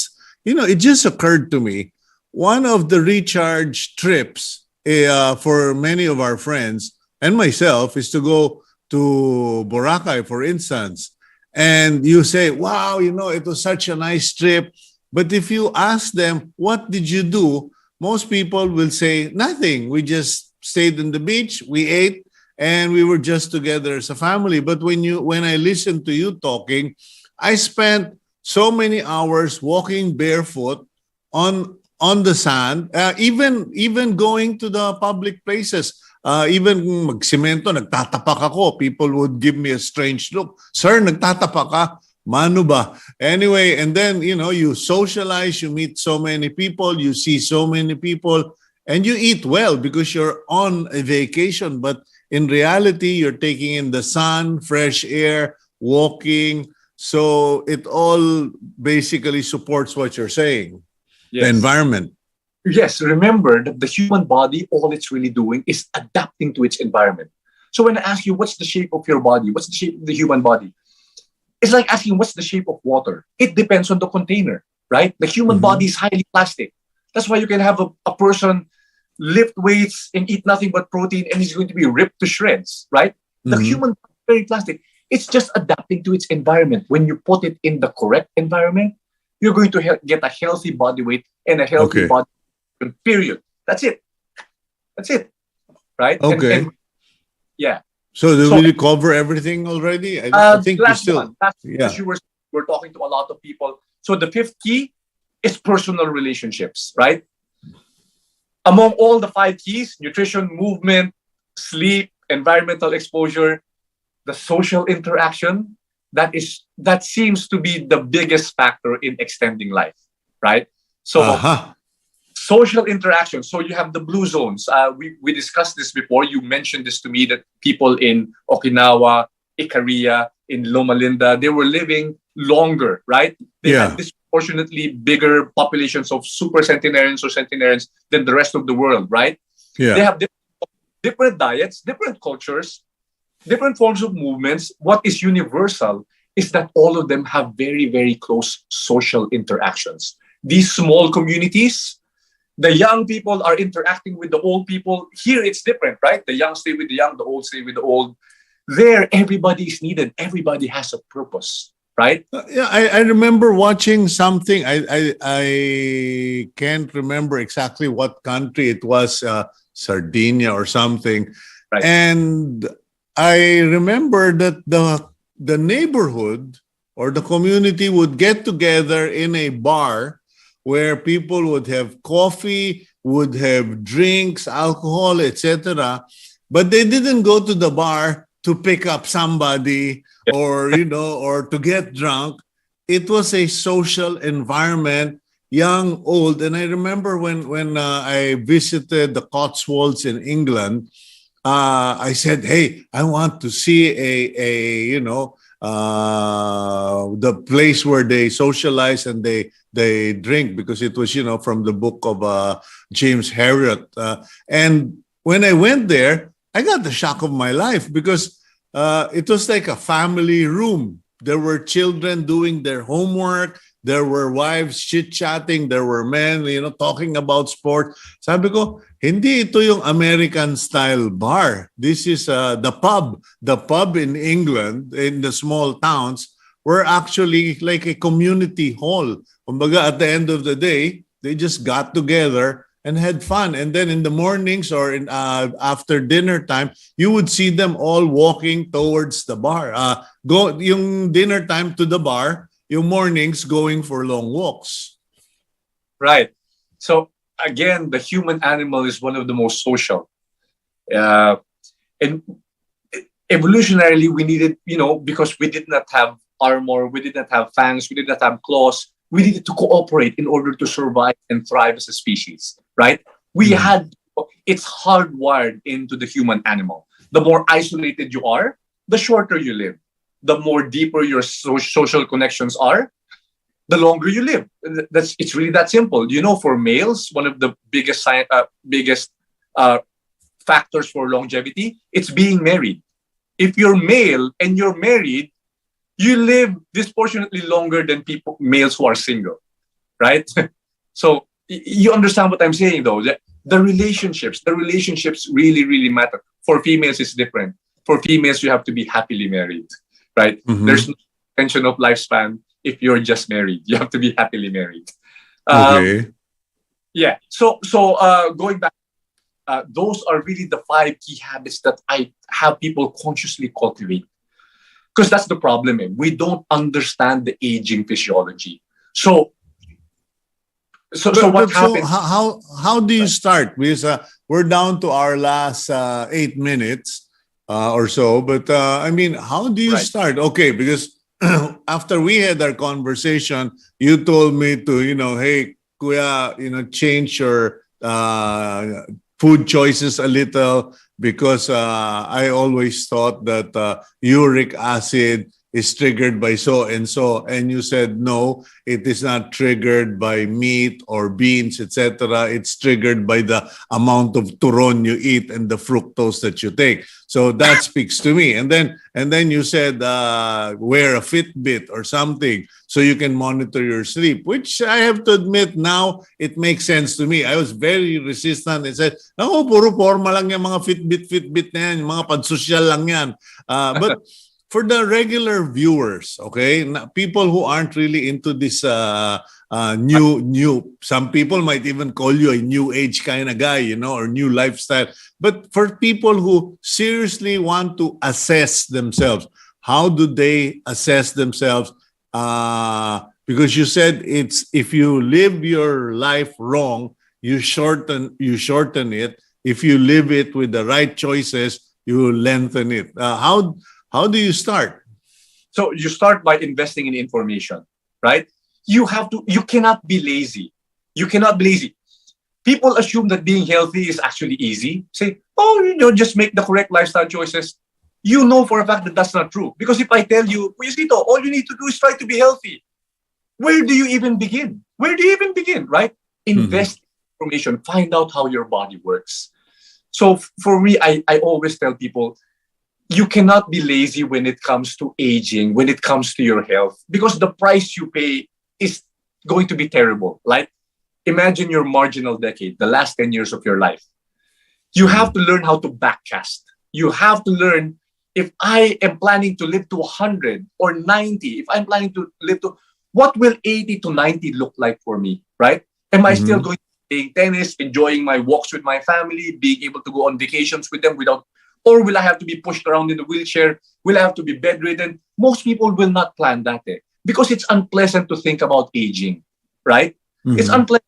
[SPEAKER 1] just occurred to me. One of the recharge trips for many of our friends and myself is to go to Boracay, for instance. And you say, "Wow, it was such a nice trip." But if you ask them, "What did you do?" Most people will say, "Nothing. We just stayed on the beach, we ate, and we were just together as a family." But when I listened to you talking, I spent so many hours walking barefoot on the sand, even going to the public places. Even magsimento, nagtatapak ako. People would give me a strange look. "Sir, nagtatapak ka? Mano ba?" Anyway, and then, you socialize, you meet so many people, you see so many people, and you eat well because you're on a vacation. But in reality, you're taking in the sun, fresh air, walking. So it all basically supports what you're saying. The
[SPEAKER 3] yes.
[SPEAKER 1] environment.
[SPEAKER 3] Yes, remember that the human body, all it's really doing is adapting to its environment. So when I ask you, what's the shape of your body? What's the shape of the human body? It's like asking, what's the shape of water? It depends on the container, right? The human body is highly plastic. That's why you can have a person lift weights and eat nothing but protein, and he's going to be ripped to shreds, right? The human body is very plastic. It's just adapting to its environment. When you put it in the correct environment, you're going to get a healthy body weight and a healthy body, period. That's it. That's it. Right?
[SPEAKER 1] Okay.
[SPEAKER 3] And yeah.
[SPEAKER 1] So did we cover everything already? I think we still.
[SPEAKER 3] Because we're talking to a lot of people. So the fifth key is personal relationships, right? Among all the 5 keys, nutrition, movement, sleep, environmental exposure, the social interaction, that seems to be the biggest factor in extending life, right? So social interaction. So you have the blue zones. We discussed this before. You mentioned this to me, that people in Okinawa, Ikaria, in Loma Linda, they were living longer, right? They had disproportionately bigger populations of super centenarians or centenarians than the rest of the world, right?
[SPEAKER 1] Yeah.
[SPEAKER 3] They have different diets, different cultures, different forms of movements. What is universal is that all of them have very, very close social interactions. These small communities, the young people are interacting with the old people. Here it's different, right? The young stay with the young, the old stay with the old. There, everybody is needed. Everybody has a purpose, right?
[SPEAKER 1] I remember watching something. I can't remember exactly what country it was, Sardinia or something.
[SPEAKER 3] Right.
[SPEAKER 1] And I remember that the neighborhood or the community would get together in a bar where people would have coffee, would have drinks, alcohol, etc. But they didn't go to the bar to pick up somebody or to get drunk. It was a social environment, young, old. And I remember when I visited the Cotswolds in England, I said, "Hey, I want to see the place where they socialize and they drink," because it was from the book of James Herriot. And when I went there, I got the shock of my life because it was like a family room. There were children doing their homework. There were wives chit-chatting. There were men, talking about sport. Sabi ko, hindi ito yung American-style bar. This is the pub. The pub in England, in the small towns, were actually like a community hall. Kumbaga, at the end of the day, they just got together and had fun. And then in the mornings or after dinner time, you would see them all walking towards the bar. Yung dinner time to the bar, yung mornings going for long walks.
[SPEAKER 3] Right. So again, the human animal is one of the most social. And evolutionarily, we needed, because we did not have armor, we did not have fangs, we did not have claws. we needed to cooperate in order to survive and thrive as a species, right? We had, it's hardwired into the human animal. The more isolated you are, the shorter you live. The more deeper your social connections are, the longer you live. It's really that simple. You know, for males, one of the biggest factors for longevity, it's being married. If you're male and you're married, you live disproportionately longer than males who are single, right? So you understand what I'm saying, though. The relationships really, really matter. For females, it's different. For females, you have to be happily married, right? There's no extension of lifespan if you're just married. You have to be happily married.
[SPEAKER 1] Okay.
[SPEAKER 3] Yeah. So going back, those are really the 5 key habits that I have people consciously cultivate. Because that's the problem. We don't understand the aging physiology. So what happens?
[SPEAKER 1] How do you start? Because we're down to our last 8 minutes or so. But I mean, how do you start? Okay, because after we had our conversation, you told me to, hey, kuya, change your food choices a little, because I always thought that uric acid is triggered by so and so, and you said no, it is not triggered by meat or beans, etc. It's triggered by the amount of turon you eat and the fructose that you take. So that speaks to me. And then you said wear a Fitbit or something so you can monitor your sleep, which I have to admit now it makes sense to me. I was very resistant and said, "No, puro forma lang yung mga Fitbit na yan, yung mga pansosyal lang yan." But for the regular viewers, okay, people who aren't really into this new, some people might even call you a new age kind of guy, or new lifestyle. But for people who seriously want to assess themselves, how do they assess themselves? Because you said it's, if you live your life wrong, you shorten it. If you live it with the right choices, you lengthen it. How do you start?
[SPEAKER 3] So you start by investing in information, right? You cannot be lazy. You cannot be lazy. People assume that being healthy is actually easy. Say, just make the correct lifestyle choices. You know for a fact that that's not true. Because if I tell you, Cito, all you need to do is try to be healthy. Where do you even begin? Right? Invest in information. Find out how your body works. So for me, I always tell people, you cannot be lazy when it comes to aging, when it comes to your health, because the price you pay is going to be terrible. Like, imagine your marginal decade, the last 10 years of your life. You have to learn how to backcast. You have to learn, if I am planning to live to 100 or 90, if I'm planning to live to, what will 80 to 90 look like for me, right? Am I still going to be playing tennis, enjoying my walks with my family, being able to go on vacations with them or will I have to be pushed around in a wheelchair? Will I have to be bedridden? Most people will not plan that because it's unpleasant to think about aging, right? It's unpleasant.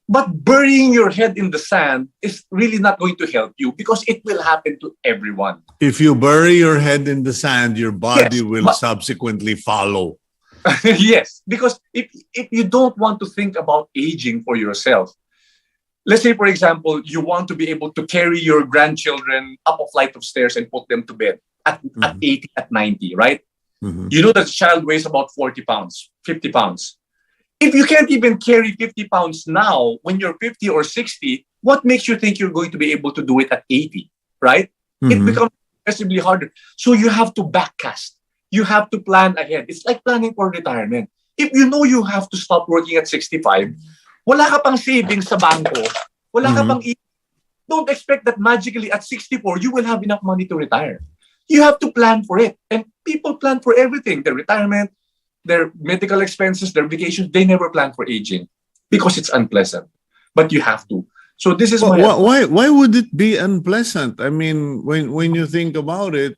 [SPEAKER 3] But burying your head in the sand is really not going to help you because it will happen to everyone.
[SPEAKER 1] If you bury your head in the sand, your body will subsequently follow.
[SPEAKER 3] Yes, because if you don't want to think about aging for yourself, let's say, for example, you want to be able to carry your grandchildren up a flight of stairs and put them to bed at 80, at 90, right? You know that the child weighs about 40 pounds, 50 pounds. If you can't even carry 50 pounds now, when you're 50 or 60, what makes you think you're going to be able to do it at 80, right? It becomes progressively harder. So you have to backcast. You have to plan ahead. It's like planning for retirement. If you know you have to stop working at 65, wala ka pang savings sa banko, wala ka pang don't expect that magically at 64, you will have enough money to retire. You have to plan for it. And people plan for everything. Their retirement, their medical expenses, their vacations, they never plan for aging because it's unpleasant. But you have to. So this is
[SPEAKER 1] why would it be unpleasant? I mean, when you think about it,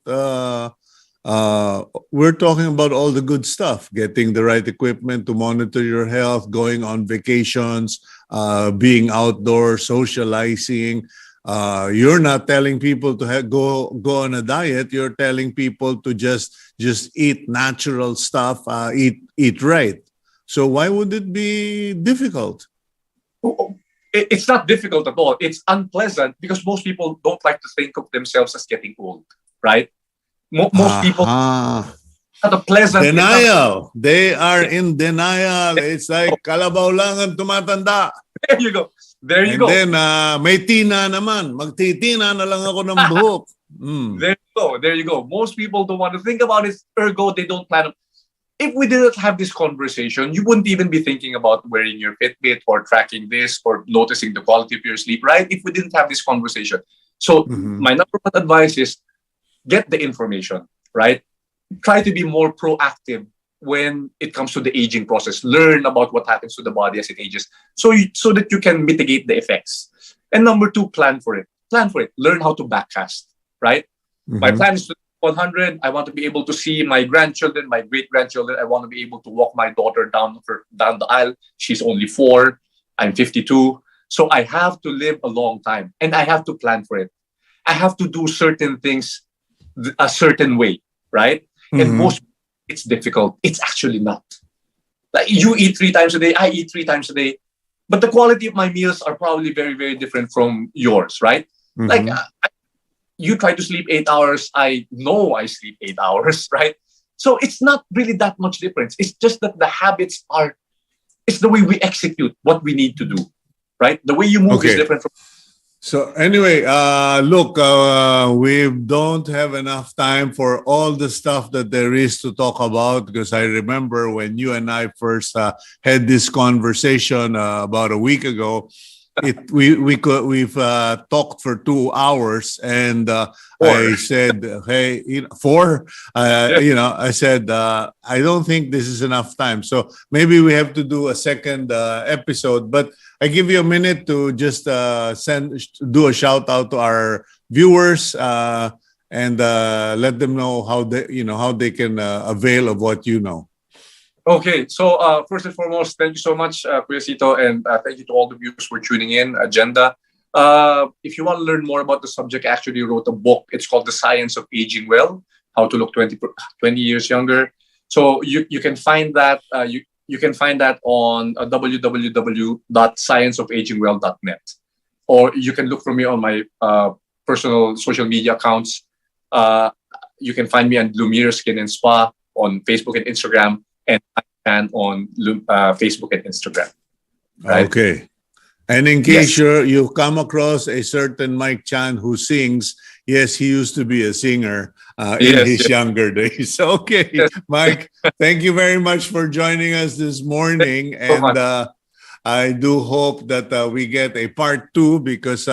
[SPEAKER 1] we're talking about all the good stuff, getting the right equipment to monitor your health, going on vacations, being outdoors, socializing. You're not telling people to go on a diet. You're telling people to just eat natural stuff, eat right. So why would it be difficult?
[SPEAKER 3] It's not difficult at all. It's unpleasant because most people don't like to think of themselves as getting old, right? Most people, not a pleasant.
[SPEAKER 1] Denial. They are in denial. It's like kalabaw lang ang tumatanda.
[SPEAKER 3] There you go. There you go.
[SPEAKER 1] And then may tina naman. Magtitina na lang ako ng buhok.
[SPEAKER 3] There you go. There you go. Most people don't want to think about it. Ergo, they don't plan. If we didn't have this conversation, you wouldn't even be thinking about wearing your Fitbit or tracking this or noticing the quality of your sleep, right? If we didn't have this conversation. So my number one advice is get the information, right? Try to be more proactive when it comes to the aging process. Learn about what happens to the body as it ages so that you can mitigate the effects. And number two, plan for it. Plan for it. Learn how to backcast, right? My plan is to 100. I want to be able to see my grandchildren, my great-grandchildren. I want to be able to walk my daughter down the aisle. She's only 4. I'm 52. So I have to live a long time and I have to plan for it. I have to do certain things a certain way, right? And most it's difficult. It's actually not. Like you eat 3 times a day, I eat 3 times a day, but the quality of my meals are probably very, very different from yours, right? Like you try to sleep 8 hours. I know I sleep 8 hours, right? So it's not really that much difference. It's just that the habits it's the way we execute what we need to do, right? The way you move is different from.
[SPEAKER 1] So anyway, look, we don't have enough time for all the stuff that there is to talk about because I remember when you and I first had this conversation about a week ago. We've talked for 2 hours, and I said, "Hey, 4." I said, "I don't think this is enough time, so maybe we have to do a second episode." But I give you a minute to just do a shout out to our viewers and let them know how they can avail of what you know.
[SPEAKER 3] Okay, so first and foremost, thank you so much, Kuya Cito, and thank you to all the viewers for tuning in. Agenda. If you want to learn more about the subject, I actually wrote a book. It's called The Science of Aging Well: How to Look 20 years Younger. So you can find that you can find that on www.scienceofagingwell.net, or you can look for me on my personal social media accounts. You can find me on Lumiere Skin and Spa on Facebook and Instagram. And on Facebook and Instagram. Right?
[SPEAKER 1] Okay. And in case you come across a certain Mike Chan who sings, yes, he used to be a singer in his younger days. Okay, Mike, thank you very much for joining us this morning. And I do hope that we get a part 2 because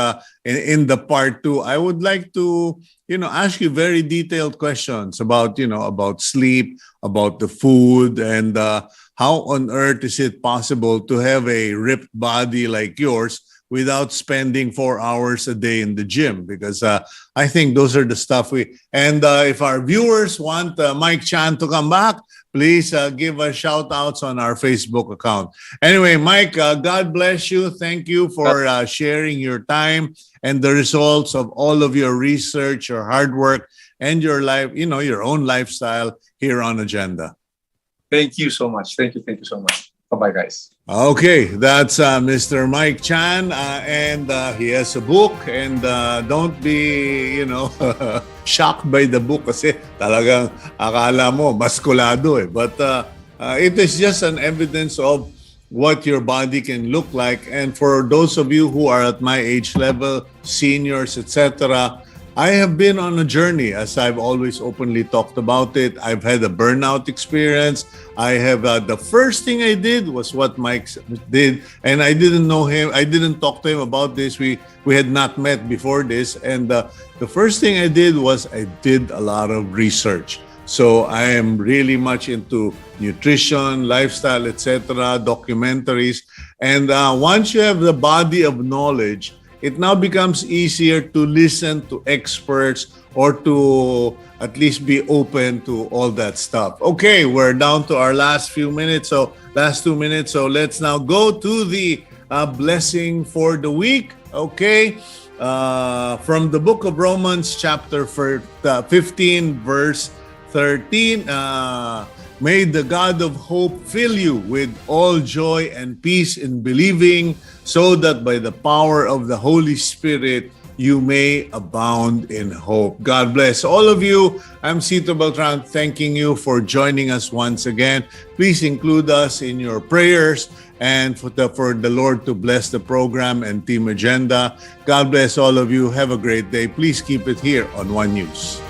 [SPEAKER 1] in the part 2, I would like to, ask you very detailed questions about, about sleep, about the food, and how on earth is it possible to have a ripped body like yours without spending 4 hours a day in the gym? Because I think those are the stuff and if our viewers want Mike Chan to come back, please give us shout outs on our Facebook account. Anyway, Mike, God bless you. Thank you for sharing your time and the results of all of your research, your hard work, and your life, your own lifestyle here on Agenda.
[SPEAKER 3] Thank you so much. Thank you so much. Bye-bye, guys.
[SPEAKER 1] Okay, that's Mr. Mike Chan, and he has a book, and don't be, shocked by the book kasi talagang akala mo maskulado eh. But it is just an evidence of what your body can look like. And for those of you who are at my age level, seniors, etc., I have been on a journey, as I've always openly talked about it. I've had a burnout experience. I have the first thing I did was what Mike did, and I didn't know him. I didn't talk to him about this. We had not met before this, and the first thing I did was I did a lot of research. So I am really much into nutrition, lifestyle, etc., documentaries, and once you have the body of knowledge, it now becomes easier to listen to experts or to at least be open to all that stuff. Okay, we're down to our last 2 minutes. So let's now go to the blessing for the week. Okay, from the book of Romans chapter 15, verse 13. May the God of hope fill you with all joy and peace in believing, so that by the power of the Holy Spirit, you may abound in hope. God bless all of you. I'm Cito Beltran, thanking you for joining us once again. Please include us in your prayers and for the Lord to bless the program and Team Agenda. God bless all of you. Have a great day. Please keep it here on One News.